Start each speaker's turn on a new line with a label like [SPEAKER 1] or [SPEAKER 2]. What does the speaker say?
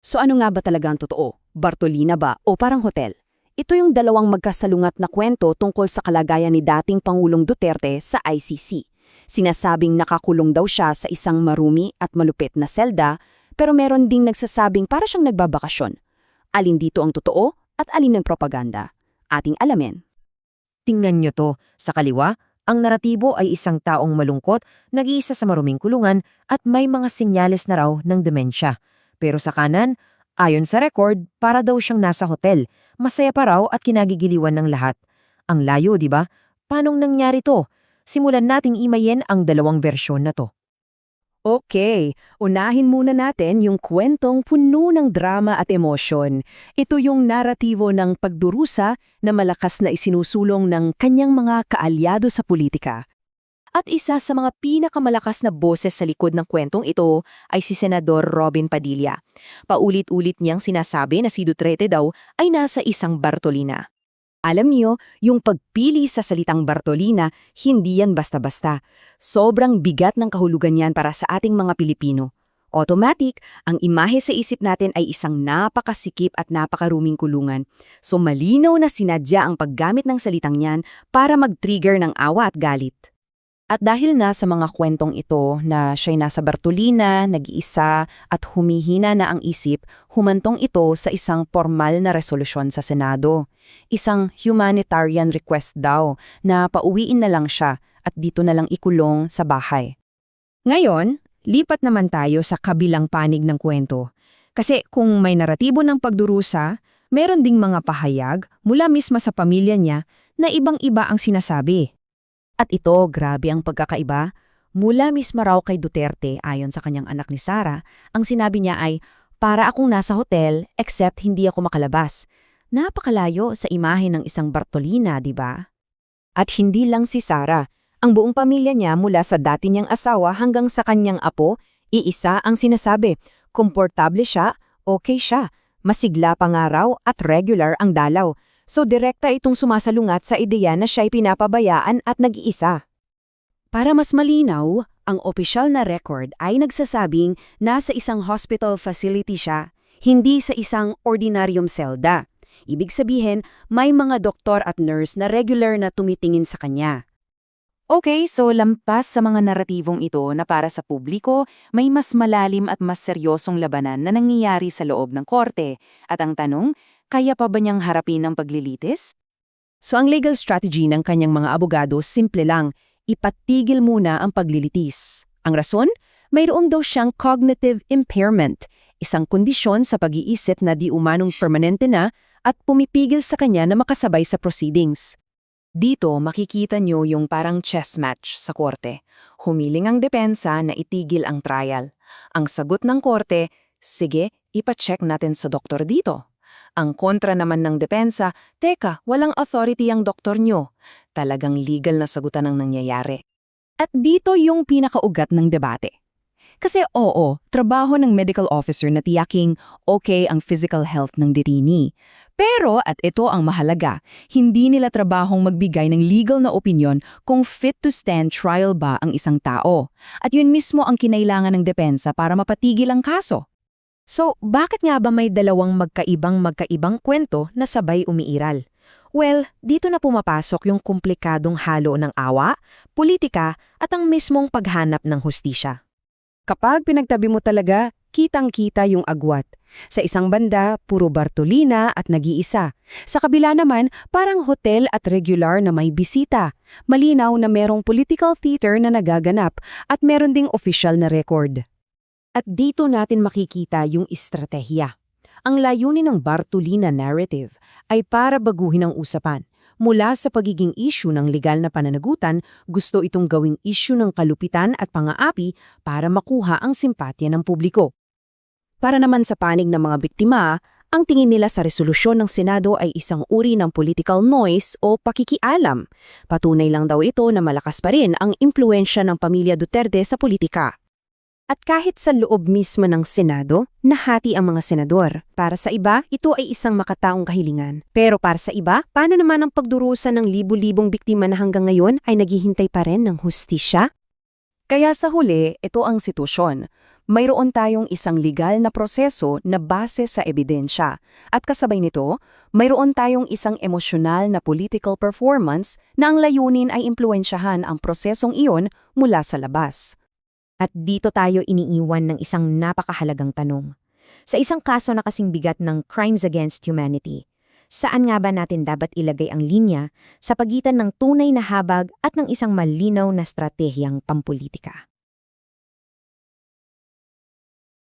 [SPEAKER 1] So ano nga ba talaga ang totoo? Bartolina ba o parang hotel? Ito yung dalawang magkasalungat na kwento tungkol sa kalagayan ni dating Pangulong Duterte sa ICC. Sinasabing nakakulong daw siya sa isang marumi at malupit na selda, pero meron ding nagsasabing para siyang nagbabakasyon. Alin dito ang totoo at alin ng propaganda? Ating alamin.
[SPEAKER 2] Tingnan nyo to, sa kaliwa, ang naratibo ay isang taong malungkot, nag-iisa sa maruming kulungan at may mga senyales na raw ng demensya. Pero sa kanan, ayon sa record, para daw siyang nasa hotel, masaya pa raw at kinagigiliwan ng lahat. Ang layo, di ba? Paanong nangyari to? Simulan nating imayin ang dalawang versyon na to.
[SPEAKER 1] Okay, unahin muna natin yung kwentong puno ng drama at emosyon. Ito yung naratibo ng pagdurusa na malakas na isinusulong ng kanyang mga kaalyado sa politika. At isa sa mga pinakamalakas na boses sa likod ng kwentong ito ay si Senador Robin Padilla. Paulit-ulit niyang sinasabi na si Duterte daw ay nasa isang Bartolina. Alam niyo, yung pagpili sa salitang Bartolina, hindi yan basta-basta. Sobrang bigat ng kahulugan yan para sa ating mga Pilipino. Automatic, ang imahe sa isip natin ay isang napakasikip at napakaruming kulungan. So malinaw na sinadya ang paggamit ng salitang yan para mag-trigger ng awa at galit. At dahil na sa mga kwentong ito na siya'y nasa Bartolina, nag-iisa at humihina na ang isip, humantong ito sa isang formal na resolusyon sa Senado. Isang humanitarian request daw na pauwiin na lang siya at dito na lang ikulong sa bahay. Ngayon, lipat naman tayo sa kabilang panig ng kwento. Kasi kung may naratibo ng pagdurusa, meron ding mga pahayag mula mismo sa pamilya niya na ibang-iba ang sinasabi. At ito, grabe ang pagkakaiba. Mula mismo raw kay Duterte, ayon sa kanyang anak ni Sara, ang sinabi niya ay, para akong nasa hotel except hindi ako makalabas. Napakalayo sa imahe ng isang Bartolina, di ba? At hindi lang si Sara. Ang buong pamilya niya mula sa dati niyang asawa hanggang sa kanyang apo, iisa ang sinasabi, komportable siya, okay siya, masigla pa nga raw at regular ang dalaw. So direkta itong sumasalungat sa ideya na siya'y pinapabayaan at nag-iisa. Para mas malinaw, ang opisyal na record ay nagsasabing nasa isang hospital facility siya, hindi sa isang ordinaryong selda. Ibig sabihin, may mga doktor at nurse na regular na tumitingin sa kanya. Okay, so lampas sa mga naratibong ito na para sa publiko, may mas malalim at mas seryosong labanan na nangyayari sa loob ng korte. At ang tanong, kaya pa ba niyang harapin ang paglilitis? So ang legal strategy ng kanyang mga abogado simple lang, ipatigil muna ang paglilitis. Ang rason? Mayroong daw siyang cognitive impairment, isang kondisyon sa pag-iisip na di umanong permanente na at pumipigil sa kanya na makasabay sa proceedings. Dito makikita niyo yung parang chess match sa korte. Humiling ang depensa na itigil ang trial. Ang sagot ng korte, sige, ipacheck natin sa doktor dito. Ang kontra naman ng depensa, teka, walang authority ang doktor nyo. Talagang legal na sagutan ang nangyayari. At dito yung pinakaugat ng debate. Kasi oo, trabaho ng medical officer na tiyaking okay ang physical health ng dirini. Pero, at ito ang mahalaga, hindi nila trabahong magbigay ng legal na opinion kung fit to stand trial ba ang isang tao. At yun mismo ang kinailangan ng depensa para mapatigil ang kaso. So, bakit nga ba may dalawang magkaibang kwento na sabay umiiral? Well, dito na pumapasok yung komplikadong halo ng awa, politika at ang mismong paghanap ng hustisya. Kapag pinagtabi mo talaga, kitang-kita yung agwat. Sa isang banda, puro Bartolina at nag-iisa. Sa kabila naman, parang hotel at regular na may bisita. Malinaw na merong political theater na nagaganap at meron ding official na record. At dito natin makikita yung estratehiya. Ang layunin ng Bartolina narrative ay para baguhin ang usapan. Mula sa pagiging issue ng legal na pananagutan, gusto itong gawing issue ng kalupitan at pang-aapi para makuha ang simpatya ng publiko. Para naman sa panig ng mga biktima, ang tingin nila sa resolusyon ng Senado ay isang uri ng political noise o pakikialam. Patunay lang daw ito na malakas pa rin ang impluensya ng pamilya Duterte sa politika. At kahit sa loob mismo ng Senado, nahati ang mga senador. Para sa iba, ito ay isang makataong kahilingan. Pero para sa iba, paano naman ang pagdurusa ng libu-libong biktima na hanggang ngayon ay naghihintay pa rin ng hustisya? Kaya sa huli, ito ang sitwasyon. mayroon tayong isang legal na proseso na base sa ebidensya. At kasabay nito, mayroon tayong isang emosyonal na political performance na ang layunin ay impluwensyahan ang prosesong iyon mula sa labas.
[SPEAKER 2] At dito tayo iniiwan ng isang napakahalagang tanong. Sa isang kaso na kasing bigat ng crimes against humanity, saan nga ba natin dapat ilagay ang linya sa pagitan ng tunay na habag at ng isang malinaw na estratehiyang pampolitika?